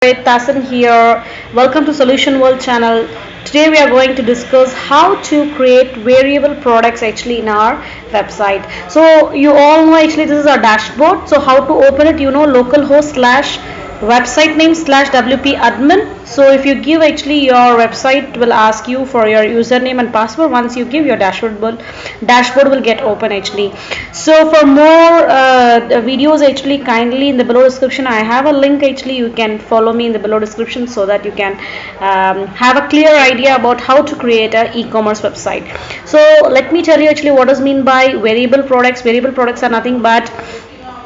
Tasan here. Welcome to Solution World channel. Today we are going to discuss how to create variable products actually in our website. So you all know actually this is our dashboard. So how to open it, localhost slash website name slash wp admin. So if you give actually your website will ask you for your username and password. Once you give, your dashboard will get open actually. So for more videos actually, kindly in the below description I have a link actually. You can follow me in the below description so that you can have a clear idea about how to create a e-commerce website. So let me tell you actually what does mean by variable products. Variable products are nothing but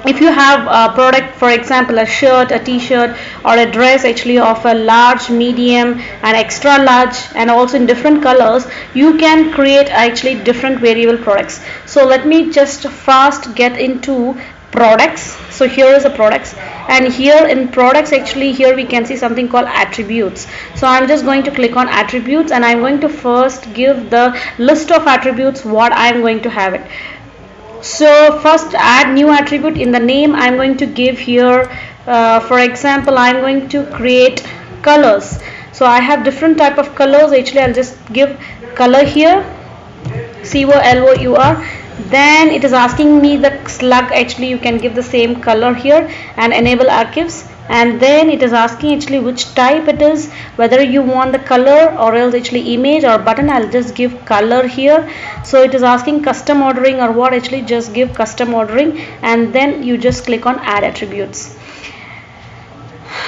if you have a product, for example a shirt, a t-shirt or a dress actually of a large, medium and extra large and also in different colors, you can create actually different variable products. So let me just fast get into products. So here is the products, and here in products actually here we can see something called attributes. So I'm just going to click on attributes and I'm going to first give the list of attributes what I'm going to have it. So first add new attribute. In the name I'm going to give here for example I'm going to create colors. So I have different type of colors actually. I'll just give color here, COLOUR. Then it is asking me the slug actually. You can give the same color here and enable archives, and then it is asking actually which type it is, whether you want the color or else actually image or button. I'll just give color here. So it is asking custom ordering or what, actually just give custom ordering and then you just click on add attributes.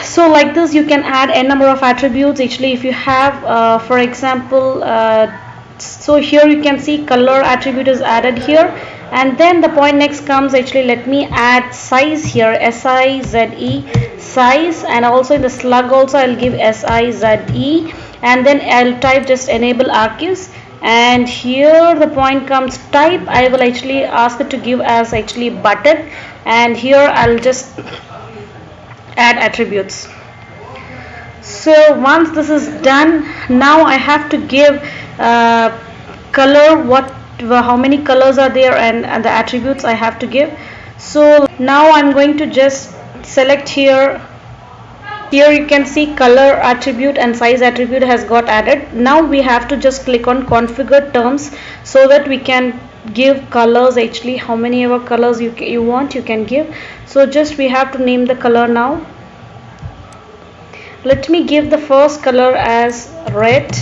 So like this you can add n number of attributes actually. If you have for example so here you can see color attribute is added here, and then the point next comes actually let me add size here, SIZE size, and also in the slug also I'll give SIZE, and then I'll type just enable archives, and here the point comes type. I will actually ask it to give as actually button, and here I'll just add attributes. So once this is done, now I have to give color, how many colors are there, and the attributes I have to give. So now I'm going to just select here. Here you can see color attribute and size attribute has got added. Now we have to just click on configure terms so that we can give colors actually. How many ever colors you want you can give. So just we have to name the color now. Let me give the first color as red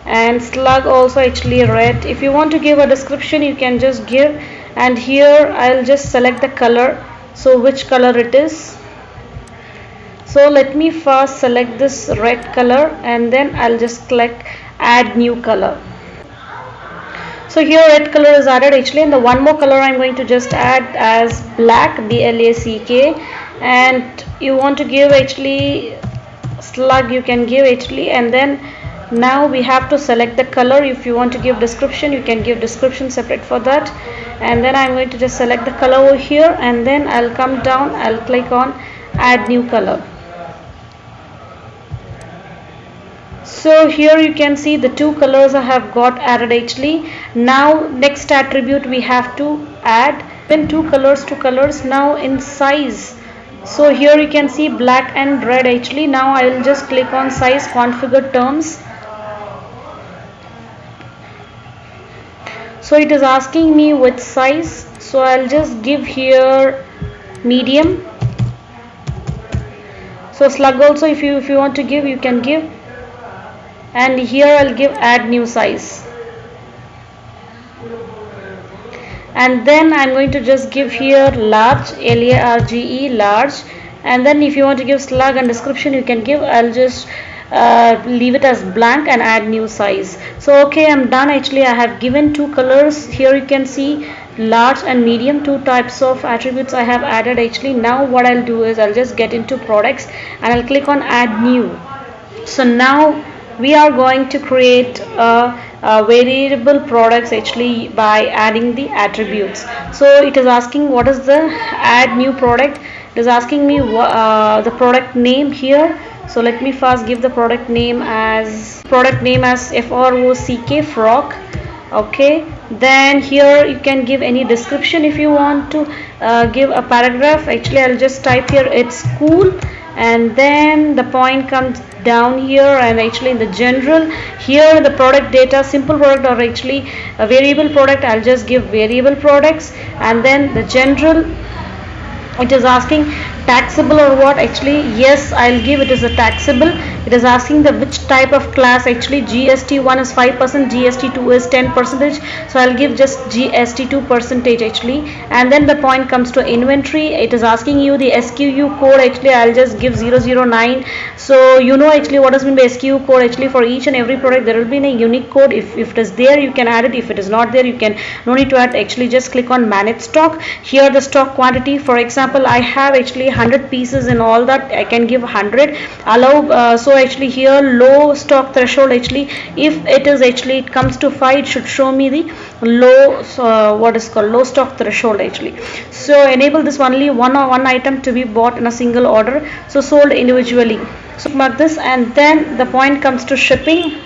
and slug also actually red. If you want to give a description you can just give, and here I'll just select the color, so which color it is. So let me first select this red color and then I'll just click add new color. So here red color is added actually, and the one more color I'm going to just add as black, BLACK, and you want to give actually slug you can give actually, and then now we have to select the color. If you want to give description you can give description separate for that, and then I'm going to just select the color over here, and then I'll come down, I'll click on add new color. So here you can see the two colors I have got added actually. Now next attribute we have to add when two colors now in size. So here you can see black and red actually. Now I will just click on size, configure terms. So it is asking me which size, so I'll just give here medium. So slug also if you want to give you can give, and here I'll give add new size, and then I'm going to just give here large, LARGE large, and then if you want to give slug and description you can give. I'll just leave it as blank and add new size. So okay, I'm done actually. I have given two colors. Here you can see large and medium, two types of attributes I have added actually. Now what I'll do is I'll just get into products and I'll click on add new. So now we are going to create a variable products actually by adding the attributes. So it is asking what is the add new product. It is asking me the product name here. So let me first give the product name as FROCK, frock. Okay, then here you can give any description. If you want to give a paragraph, actually I'll just type here it's cool, and then the point comes down here, and actually in the general here the product data, simple product or actually a variable product, I'll just give variable products. And then the general, it is asking taxable or what, actually yes, I'll give it is a taxable. It is asking the which type of class, actually GST1 is 5%, GST2 is 10%, so I'll give just GST2 percentage actually. And then the point comes to inventory. It is asking you the SKU code, actually I'll just give 009. So you know actually what does mean by SKU code, actually for each and every product there will be a unique code. If it is there you can add it, if it is not there you can no need to add, actually just click on manage stock. Here the stock quantity, for example I have actually 100 pieces in all that, I can give 100 allow. So actually here low stock threshold, actually if it is actually it comes to 5, it should show me the low what is called low stock threshold actually. So enable this only one item to be bought in a single order, so sold individually. So mark this, and then the point comes to shipping.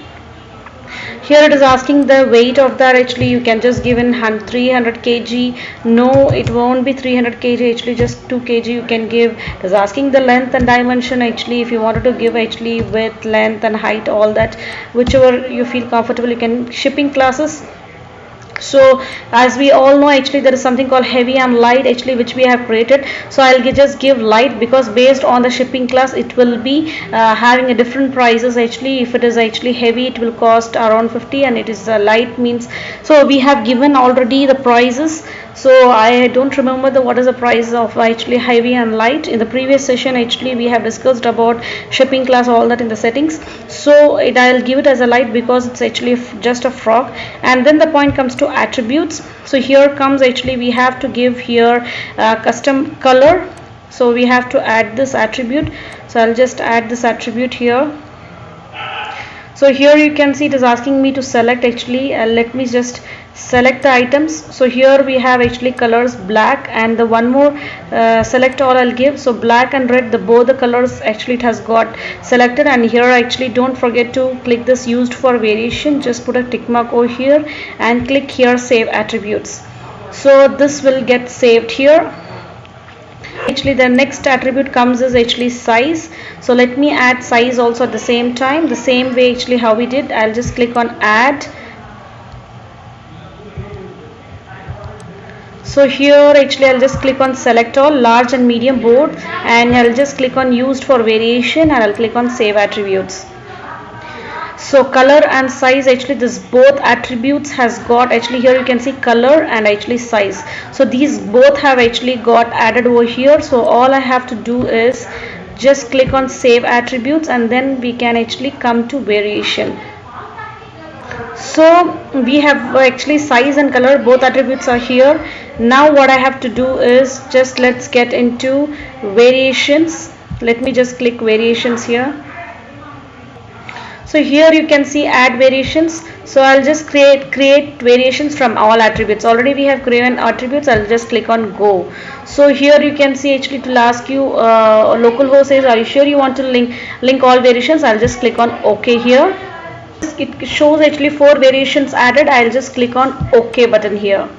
Here it is asking the weight of that, actually you can just give in 300 kg. No, it won't be 300 kg, actually just 2 kg you can give. It is asking the length and dimension, actually if you wanted to give actually width, length and height, all that whichever you feel comfortable you can. Shipping classes, so as we all know actually there is something called heavy and light actually which we have created. So I'll just give light, because based on the shipping class it will be having a different prices. Actually if it is actually heavy it will cost around 50, and it is light means, so we have given already the prices. So I don't remember what is the price of actually heavy and light. In the previous session actually we have discussed about shipping class, all that in the settings. So I'll give it as a light because it's actually just a frog. And then the point comes to attributes. So here comes actually we have to give here custom color. So we have to add this attribute. So I'll just add this attribute here. So here you can see it is asking me to select, actually let me just select the items. So here we have actually colors black, and the one more select all I'll give. So black and red, both the colors actually it has got selected. And here actually don't forget to click this used for variation, just put a tick mark over here and click here save attributes. So this will get saved here. Actually the next attribute comes is actually size. So let me add size also at the same time, the same way actually how we did. I'll just click on add. So here actually I'll just click on select all, large and medium both, and I'll just click on used for variation, and I'll click on save attributes. So color and size, actually this both attributes has got, actually here you can see color and actually size. So these both have actually got added over here. So all I have to do is just click on save attributes, and then we can actually come to variation. So we have actually size and color, both attributes are here. Now what I have to do is just let's get into variations. Let me just click variations here. So here you can see add variations. So I'll just create variations from all attributes. Already we have created attributes. I'll just click on go. So here you can see actually it will ask you localhost says are you sure you want to link all variations. I'll just click on OK here. It shows actually 4 variations added. I'll just click on OK button here.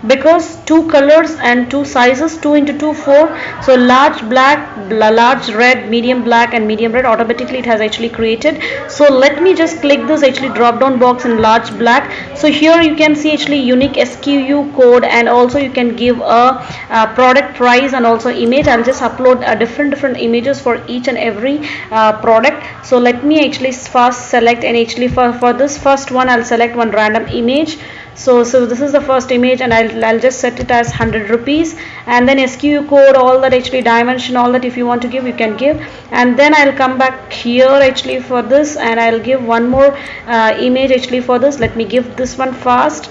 Because 2 colors and 2 sizes, 2 into 2 4, so large black, large red, medium black and medium red, automatically it has actually created. So let me just click this actually drop down box in large black. So here you can see actually unique SKU code, and also you can give a product price and also image. I'll just upload different images for each and every product. So let me actually first select, and actually for this first one I'll select one random image. So this is the first image, and I'll just set it as 100 rupees, and then SKU code, all that actually dimension, all that if you want to give you can give. And then I'll come back here actually for this, and I'll give one more image actually for this. Let me give this one first,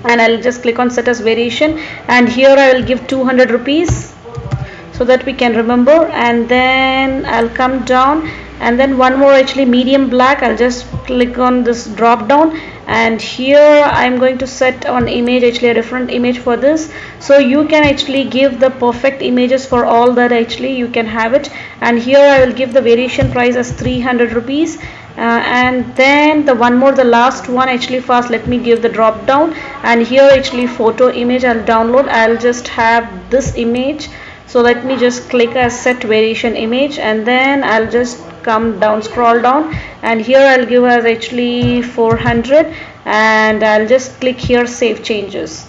and I'll just click on set as variation, and here I will give 200 rupees so that we can remember. And then I'll come down, and then one more actually medium black. I'll just click on this drop down, and here I'm going to set on image actually a different image for this. So you can actually give the perfect images for all that, actually you can have it. And here I will give the variation price as 300 rupees. And then the last one actually first let me give the drop down, and here actually photo image I'll download. I'll just have this image. So let me just click as set variation image, and then I'll just come down, scroll down, and here I'll give as actually 400, and I'll just click here save changes.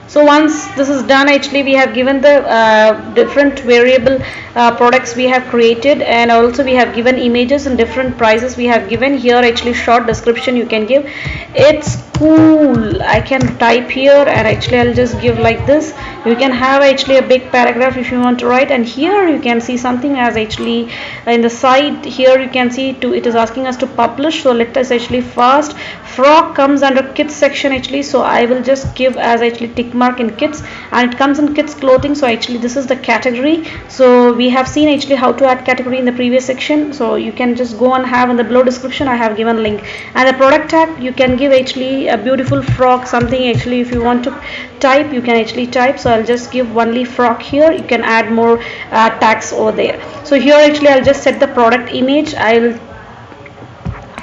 So once this is done, actually we have given the different variable products we have created, and also we have given images and different prices we have given here. Actually short description you can give. It's cool. I can type here, and actually I'll just give like this. You can have actually a big paragraph if you want to write, and here you can see something as actually in the side here you can see it is asking us to publish. So let us actually first, frog comes under kids section actually, so I will just give as actually tick mark in kids, and it comes in kids clothing. So actually this is the category. So we have seen actually how to add category in the previous section, so you can just go and have in the below description I have given link. And the product tag you can give actually a beautiful frog something. Actually if you want to type you can actually type, so I'll just give only frog here. You can add more tags over there. So here actually I'll just set the product image. I'll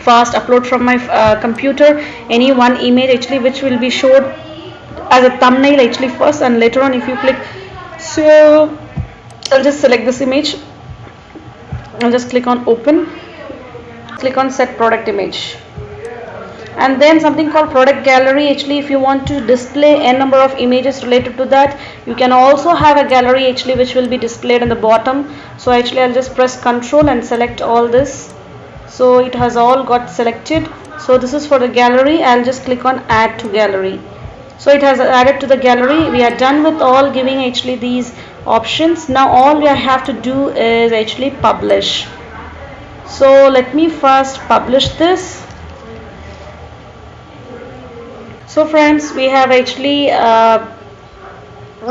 first upload from my computer any one image actually which will be showed as a thumbnail actually first, and later on if you click, so I'll just select this image. I'll just click on open, click on set product image, and then something called product gallery. Actually if you want to display n number of images related to that, you can also have a gallery actually which will be displayed in the bottom. So actually I'll just press Ctrl and select all this, so it has all got selected. So this is for the gallery. I'll just click on add to gallery. So it has added to the gallery. We are done with all giving actually these options. Now all we have to do is actually publish. So let me first publish this. So friends, we have actually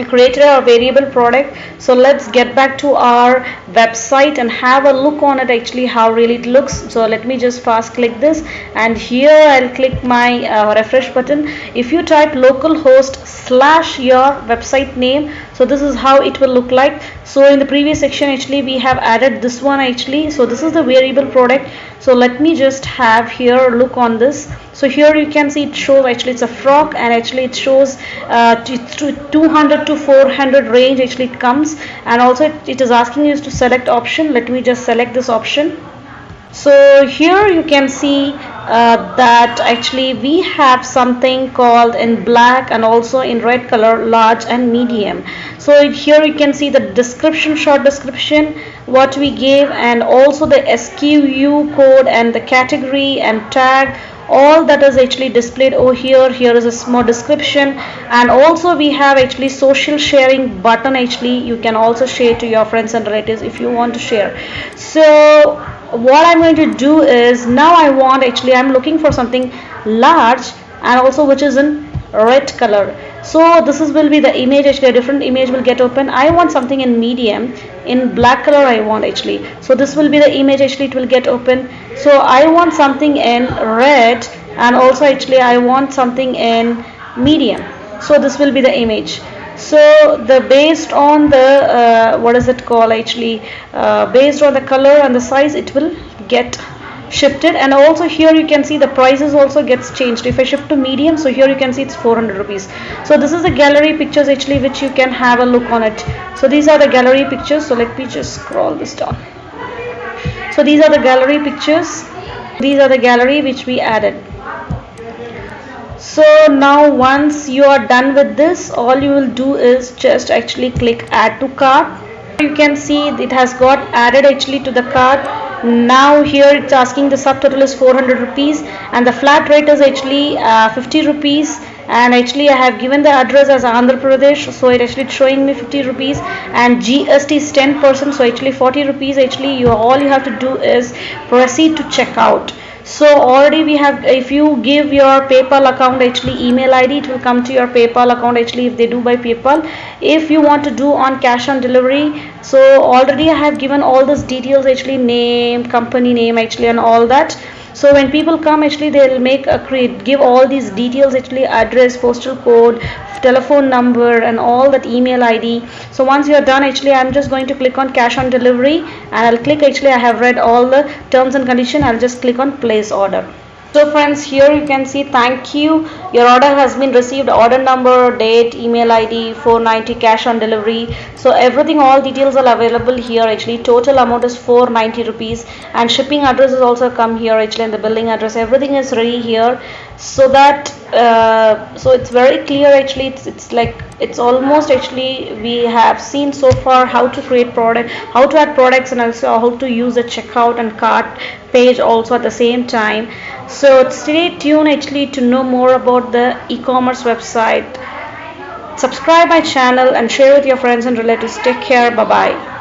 created our variable product. So let's get back to our website and have a look on it actually how really it looks. So let me just fast click this, and here I'll click my refresh button. If you type localhost / your website name, so this is how it will look like. So in the previous section actually we have added this one actually. So this is the variable product. So let me just have here look on this. So here you can see it shows actually it's a frog, and actually it shows 200 to 400 range actually it comes, and also it is asking you to select option. Let me just select this option. So here you can see that actually we have something called in black and also in red color, large and medium. So here you can see the description, short description what we gave, and also the SKU code and the category and tag, all that is actually displayed over here. Here is a small description, and also we have actually social sharing button. Actually you can also share to your friends and relatives if you want to share. So what I'm going to do is, now I want actually I'm looking for something large and also which is in red color. So this will be the image. Actually a different image will get open. I want something in medium, in black color I want actually. So this will be the image actually it will get open. So I want something in red, and also actually I want something in medium. So this will be the image. So the based on the what is it called actually based on the color and the size it will get shifted. And also here you can see the prices also gets changed. If I shift to medium, so here you can see it's 400 rupees. So this is the gallery pictures actually which you can have a look on it. So these are the gallery pictures. So let me just scroll this down. So these are the gallery pictures. These are the gallery which we added. So now once you are done with this, all you will do is just actually click add to cart. You can see it has got added actually to the cart. Now here it's asking the subtotal is 400 rupees, and the flat rate is actually 50 rupees, and actually I have given the address as Andhra Pradesh, so it actually showing me 50 rupees, and GST is 10%, so actually 40 rupees. Actually all you have to do is proceed to checkout. So already we have, if you give your PayPal account actually email ID, it will come to your PayPal account actually if they do by PayPal. If you want to do on cash on delivery, So already I have given all those details, actually name, company name, actually, and all that. So when people come, actually they'll make a create, give all these details, actually address, postal code, telephone number, and all that, email ID. So once you are done, actually I'm just going to click on cash on delivery, and I'll click, actually I have read all the terms and condition, I'll just click on place order. So friends, here you can see thank you. Your order has been received. Order number, date, email ID, 490, cash on delivery. So everything, all details are available here. Actually, total amount is 490 rupees, and shipping address is also come here. Actually, and the billing address, everything is ready here. So that so it's very clear. Actually, it's like it's almost, actually we have seen so far how to create product, how to add products, and also how to use the checkout and cart page also at the same time. So stay tuned, actually, to know more about the e-commerce website. Subscribe my channel and share with your friends and relatives. Take care. Bye bye.